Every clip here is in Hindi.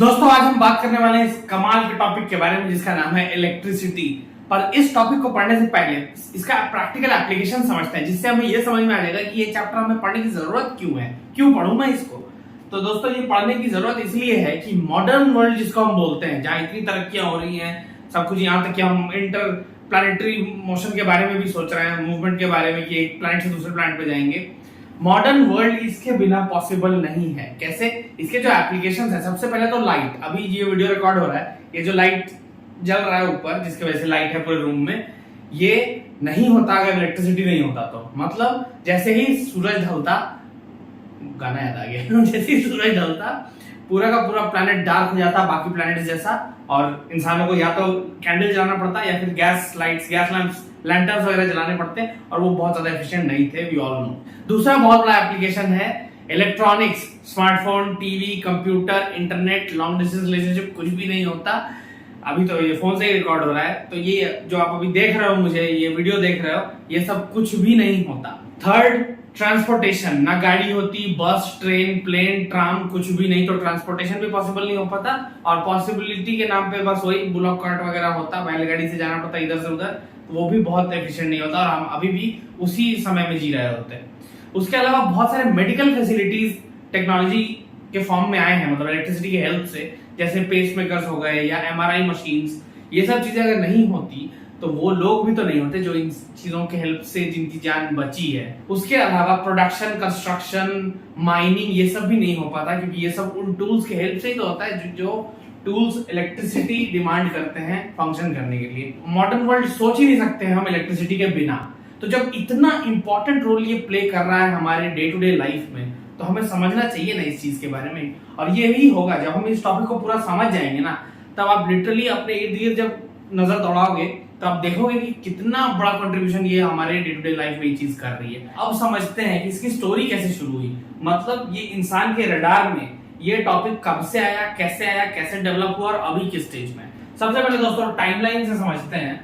दोस्तों आज हम बात करने वाले हैं इस कमाल के टॉपिक के बारे में जिसका नाम है इलेक्ट्रिसिटी। पर इस टॉपिक को पढ़ने से पहले इसका प्रैक्टिकल एप्लीकेशन समझते हैं, जिससे हमें यह समझ में आ जाएगा कि ये चैप्टर हमें पढ़ने की जरूरत क्यों है, क्यों पढ़ूं मैं इसको। तो दोस्तों ये पढ़ने की जरूरत इसलिए है कि मॉडर्न वर्ल्ड जिसको हम बोलते हैं, जहां इतनी तरक्कियां हो रही हैं, सब कुछ, यहाँ तक कि हम इंटर प्लानिटरी मोशन के बारे में भी सोच रहे हैं, मूवमेंट के बारे में कि एक प्लैनेट से दूसरे प्लैनेट पे जाएंगे। मॉडर्न वर्ल्ड इसके बिना पॉसिबल नहीं है। कैसे? इसके जो एप्लीकेशंस है, सबसे पहले तो लाइट। अभी ये वीडियो रिकॉर्ड हो रहा है, ये जो लाइट जल रहा है ऊपर, जिसकी वजह से लाइट है पूरे रूम में, ये नहीं होता अगर इलेक्ट्रिसिटी नहीं होता तो। मतलब जैसे ही सूरज ढलता, गाना याद आ गया जैसे ही सूरज ढलता पूरा का पूरा प्लैनेट डार्क हो जाता बाकी प्लैनेट्स जैसा, और इंसानों को या तो कैंडल जलाना पड़ता या फिर गैस लैंप्स लैंटर्स वगैरह जलाने पड़ते, और वो बहुत ज्यादा एफिशिएंट नहीं थे, वी ऑल नो। दूसरा बहुत बड़ा एप्लीकेशन है electronics, smartphone, TV, computer, internet, long distance relationship कुछ भी नहीं होता। अभी तो ये फोन से ही रिकॉर्ड हो रहा है, तो ये जो आप अभी देख रहे हो, मुझे ये वीडियो देख रहे हो, ये सब कुछ भी नहीं होता। Third, transportation. ना गाड़ी होती, बस, ट्रेन, प्लेन, ट्राम, कुछ भी नहीं, तो ट्रांसपोर्टेशन भी पॉसिबल नहीं हो पाता। और पॉसिबिलिटी के नाम पे बस वही बुलॉक कार्ट वगैरह होता, बैलगाड़ी से जाना पड़ता इधर से उधर, वो भी बहुत एफिशिएंट नहीं होता, और हम अभी भी उसी समय में जी रहे होते हैं। उसके अलावा बहुत सारे मेडिकल फैसिलिटीज टेक्नोलॉजी के फॉर्म में आए हैं, मतलब इलेक्ट्रिसिटी की हेल्प से, जैसे पेसमेकर्स हो गए या एमआरआई मशीन्स। ये सब चीजें अगर नहीं होती तो वो लोग भी तो नहीं होते जो इन चीजों के हेल्प से जिनकी जान बची है। उसके अलावा प्रोडक्शन, कंस्ट्रक्शन, माइनिंग, ये सब भी नहीं हो पाता, क्योंकि ये सब उन टूल्स के हेल्प से ही तो होता है जो टूल्स इलेक्ट्रिसिटी डिमांड करते हैं फंक्शन करने के लिए। मॉडर्न वर्ल्ड सोच ही नहीं सकते हैं हम इलेक्ट्रिसिटी के बिना। तो जब इतना इंपॉर्टेंट रोल ये प्ले कर रहा है हमारे डे टू डे लाइफ में, तो हमें समझना चाहिए ना इस चीज के बारे में। और ये भी होगा जब हम इस टॉपिक को पूरा समझ जाएंगे ना, तब आप लिटरली अपने इर्द गिर्द जब नजर दौड़ाओगे तो आप देखोगे कि कितना बड़ा कंट्रीब्यूशन ये हमारे डे टू डे लाइफ में ये चीज कर रही है। अब समझते हैं कि इसकी स्टोरी कैसे शुरू हुई, मतलब ये इंसान के रडार में ये टॉपिक कब से आया, कैसे डेवलप हुआ और अभी किस स्टेज में। सबसे पहले दोस्तों टाइमलाइन से समझते हैं।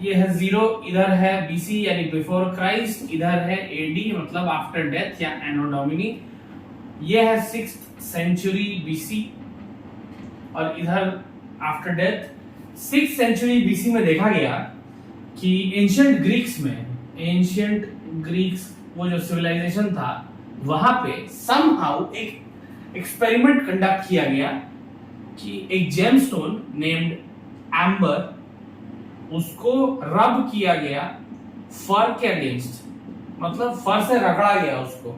ये है 0, इधर है बीसी यानी बिफोर क्राइस्ट, इधर है एडी मतलब आफ्टर डेथ या एनो डोमिनी। ये है 6th सेंचुरी बीसी, और इधर after death. 6th century BC में देखा गया कि एंशिएंट ग्रीक्स वो जो सिविलाइजेशन था, वहां पे समहाउ एक एक्सपेरिमेंट कंडक्ट किया गया कि एक जेमस्टोन नेम्ड एम्बर, उसको रब किया गया फर के अगेंस्ट, मतलब फर से रगड़ा गया उसको।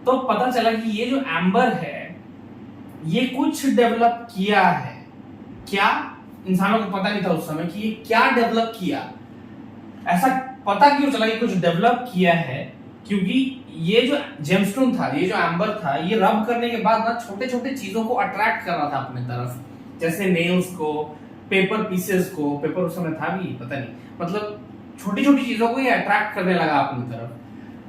तो पता चला कि ये जो एम्बर है ये कुछ डेवलप किया है। क्या? इंसानों को पता नहीं था उस समय कि ये क्या डेवलप किया। ऐसा पता क्यों चला कि कुछ डेवलप किया है? क्योंकि ये जो जेमस्टोन था, ये जो एम्बर था, ये रब करने के बाद ना छोटे छोटे चीजों को अट्रैक्ट कर रहा था अपने तरफ, जैसे नेल्स को, पेपर पीसेस को, पेपर उस समय था भी पता नहीं, मतलब छोटी छोटी चीजों को ये अट्रैक्ट करने लगा अपनी तरफ।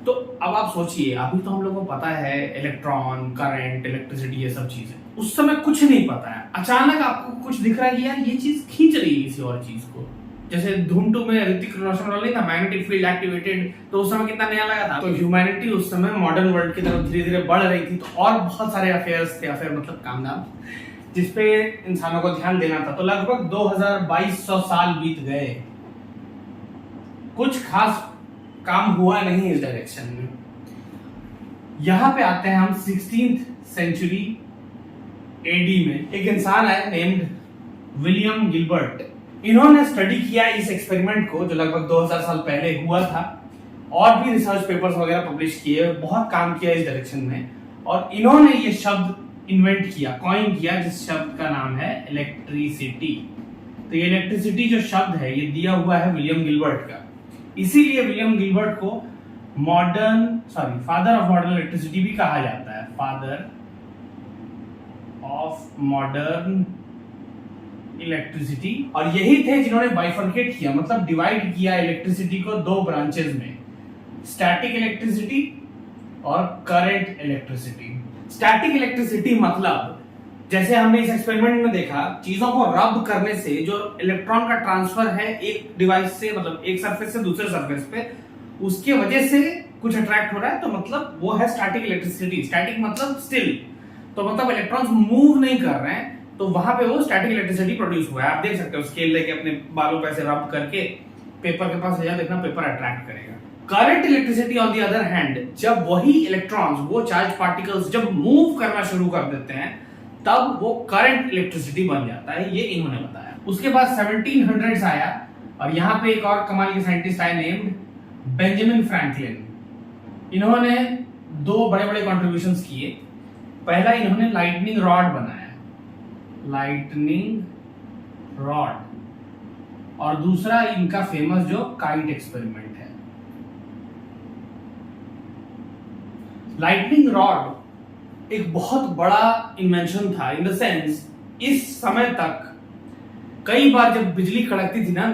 तो अब आप सोचिए, अभी तो हम लोगों को पता है इलेक्ट्रॉन, करंट, इलेक्ट्रिसिटी, ये सब चीजें, उस समय कुछ नहीं पता है। अचानक आपको कुछ दिख रहा है कि यार ये चीज खींच रही है किसी और चीज को। जैसे धूम 2 में ऋतिक रोशन वाला नहीं था, मैग्नेटिक फील्ड एक्टिवेटेड, तो उस समय कितना नया लगा था। तो ह्यूमैनिटी उस समय मॉडर्न वर्ल्ड की तरफ धीरे धीरे बढ़ रही थी, तो और बहुत सारे अफेयर्स थे, अफेयर मतलब काम धाम, जिसपे इंसानों को ध्यान देना था। तो लगभग 2200 साल बीत गए, कुछ खास काम हुआ नहीं इस डायरेक्शन में। यहां पे आते हैं हम 16th सेंचुरी एडी में। एक इंसान है नेम्ड विलियम गिलबर्ट। इन्होंने स्टडी किया इस एक्सपेरिमेंट को जो लगभग 2000 साल पहले हुआ था, और भी रिसर्च पेपर्स वगैरह पब्लिश किए, बहुत काम किया इस डायरेक्शन में। और इन्होंने ये शब्द इन्वेंट किया, कॉइन किया, जिस शब्द का नाम है इलेक्ट्रिसिटी। तो ये इलेक्ट्रिसिटी जो शब्द है ये दिया हुआ है विलियम गिलबर्ट का। इसीलिए विलियम गिलबर्ट को फादर ऑफ मॉडर्न इलेक्ट्रिसिटी भी कहा जाता है, फादर ऑफ मॉडर्न इलेक्ट्रिसिटी। और यही थे जिन्होंने बाइफर्केट किया, मतलब डिवाइड किया इलेक्ट्रिसिटी को 2 ब्रांचेस में, स्टैटिक इलेक्ट्रिसिटी और करंट इलेक्ट्रिसिटी। स्टैटिक इलेक्ट्रिसिटी मतलब जैसे हमने इस एक्सपेरिमेंट में देखा, चीजों को रब करने से जो इलेक्ट्रॉन का ट्रांसफर है एक डिवाइस से, मतलब एक सरफेस से दूसरे सरफेस पे, उसके वजह से कुछ अट्रैक्ट हो रहा है, तो मतलब वो है स्टैटिक इलेक्ट्रिसिटी। स्टैटिक मतलब स्टिल, तो मतलब इलेक्ट्रॉन्स मूव नहीं कर रहे हैं, तो वहां पे वो स्टैटिक इलेक्ट्रिसिटी प्रोड्यूस हुआ है। आप देख सकते हो स्केल लेके अपने बालों पे ऐसे रब करके पेपर के पास ले जाओ, देखना पेपर अट्रैक्ट करेगा। Current electricity on the other hand, जब वही इलेक्ट्रॉन्स, वो चार्ज पार्टिकल्स जब मूव करना शुरू कर देते हैं, तब वो करंट इलेक्ट्रिसिटी बन जाता है, ये इन्होंने बताया। उसके बाद 1700s आया और यहाँ पे एक और कमाल के साइंटिस्ट आए नेम्ड बेंजामिन फ्रैंकलिन। इन्होंने दो बड़े बड़े कॉन्ट्रीब्यूशंस किए। पहला इन्होंने लाइटनिंग रॉड बनाया, लाइटनिंग रॉड, और दूसरा इनका फेमस जो काइट एक्सपेरिमेंट है। लाइटनिंग रॉड एक बहुत बड़ा इन्वेंशन था, इन द सेंस इस समय तक कई बार जब बिजली कड़कती थी ना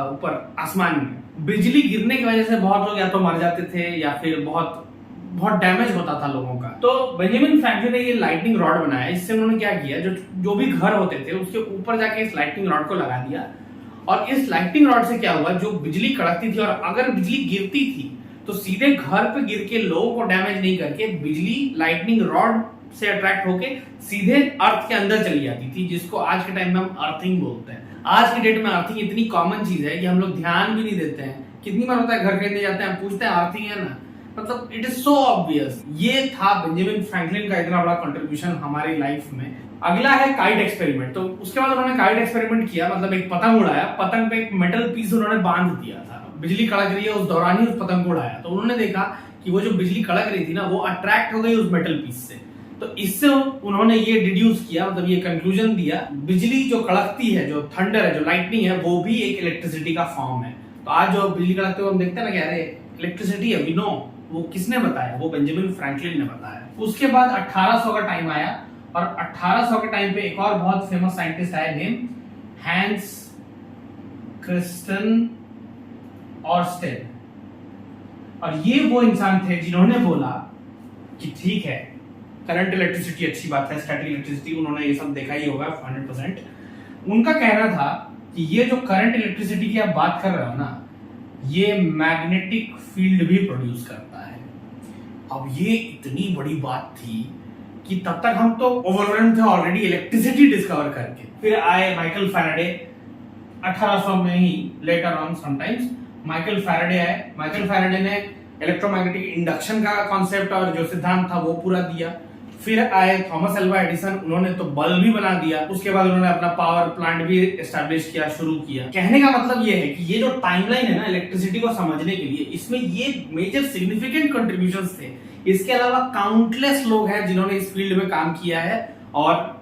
ऊपर आसमान में, बिजली गिरने की वजह से बहुत लोग या तो मर जाते थे या फिर बहुत डैमेज होता था लोगों का। तो बेंजामिन फ्रैंकलिन ने ये लाइटनिंग रॉड बनाया। इससे उन्होंने क्या किया, जो भी घर होते थे उसके ऊपर जाके इस लाइटनिंग रॉड को लगा दिया, और इस लाइटनिंग रॉड से क्या हुआ, जो बिजली कड़कती थी और अगर बिजली गिरती थी तो सीधे घर पे गिर के लोगों को डैमेज नहीं करके बिजली लाइटनिंग रॉड से अट्रैक्ट होके सीधे अर्थ के अंदर चली जाती थी, जिसको आज के टाइम में हम अर्थिंग बोलते हैं। आज की डेट में अर्थिंग इतनी कॉमन चीज है कि हम लोग ध्यान भी नहीं देते हैं। कितनी बार होता है घर खरीदने जाते हैं, पूछते हैं अर्थिंग है ना, मतलब इट इज सो ऑब्वियस। ये था बेंजामिन फ्रैंकलिन का इतना बड़ा कंट्रीब्यूशन हमारी लाइफ में। अगला है काइट एक्सपेरिमेंट। तो उसके बाद उन्होंने काइट एक्सपेरिमेंट किया, मतलब एक पतंग उड़ाया, पतंग पे एक मेटल पीस उन्होंने बांध दिया था, बिजली कड़क रही है उस दौरान ही उस पतंग को उड़ाया। तो उन्होंने देखा कि वो जो बिजली कड़क रही थी ना, वो अट्रैक्ट हो गई उस मेटल पीस से। तो इससे उन्होंने ये डिड्यूस किया, मतलब ये कंक्लूजन दिया, बिजली जो कड़कती है, जो थंडर है, जो लाइटनिंग है, वो भी एक इलेक्ट्रिसिटी का फॉर्म है। तो आज जो बिजली कड़कते हुए हम देखते हैं ना, कह रहे इलेक्ट्रिसिटी है, वी नो, वो किसने बताया, वो बेंजामिन फ्रैंकलिन ने बताया। उसके बाद 1800 का टाइम आया, और 1800 के टाइम पे एक और बहुत फेमस साइंटिस्ट आए नेम हैंस क्रिस्टन ऑर्स्टेड। और ये वो इंसान थे जिन्होंने बोला कि ठीक है, करंट इलेक्ट्रिसिटी अच्छी बात है, स्टैटिक इलेक्ट्रिसिटी, उन्होंने ये सब देखा ही होगा 100%। उनका कहना था कि ये जो करंट इलेक्ट्रिसिटी की आप बात कर रहे हो ना, ये मैग्नेटिक फील्ड भी प्रोड्यूस करता है। अब ये इतनी बड़ी बात थी कि तब तक हम तो ओवरवेल्म्ड थे ऑलरेडी इलेक्ट्रिसिटी डिस्कवर करके। फिर आए माइकल फैराडे 1800 में ही, later on sometimes Michael Faraday आए। माइकल फैराडे ने इलेक्ट्रोमैग्नेटिक इंडक्शन का कॉन्सेप्ट और जो सिद्धांत था वो पूरा दिया। फिर आए थॉमस अल्वा एडिसन, उन्होंने तो बल्ब भी बना दिया। उसके बाद उन्होंने अपना पावर प्लांट भी एस्टैब्लिश किया, शुरू किया। कहने का मतलब ये है कि ये जो टाइमलाइन है ना इलेक्ट्रिसिटी को समझने के लिए, इसमें ये मेजर सिग्निफिकेंट कंट्रीब्यूशंस थे। इसके अलावा काउंटलेस लोग हैं जिन्होंने इस फील्ड में काम किया है और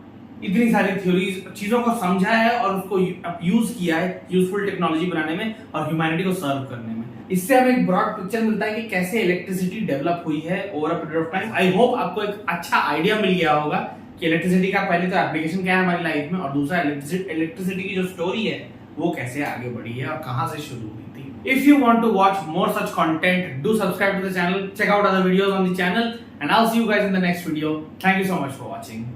इतनी सारी थ्योरीज, चीजों को समझा है और उसको यूज किया है यूजफुल टेक्नोलॉजी बनाने में और ह्यूमैनिटी को सर्व करने में। इससे हमें एक ब्रॉड पिक्चर मिलता है कि कैसे इलेक्ट्रिसिटी डेवलप हुई है over a period of time. I hope आपको एक अच्छा आइडिया मिल गया होगा कि इलेक्ट्रिसिटी का पहले तो एप्लीकेशन क्या है हमारी लाइफ में, और दूसरा इलेक्ट्रिसिटी की जो स्टोरी है वो कैसे आगे बढ़ी है और कहां से शुरू हुई थी। If you want to watch more such content, do subscribe to the channel, check out other videos on the channel, and I'll see you guys in the next video. Thank you so much for watching.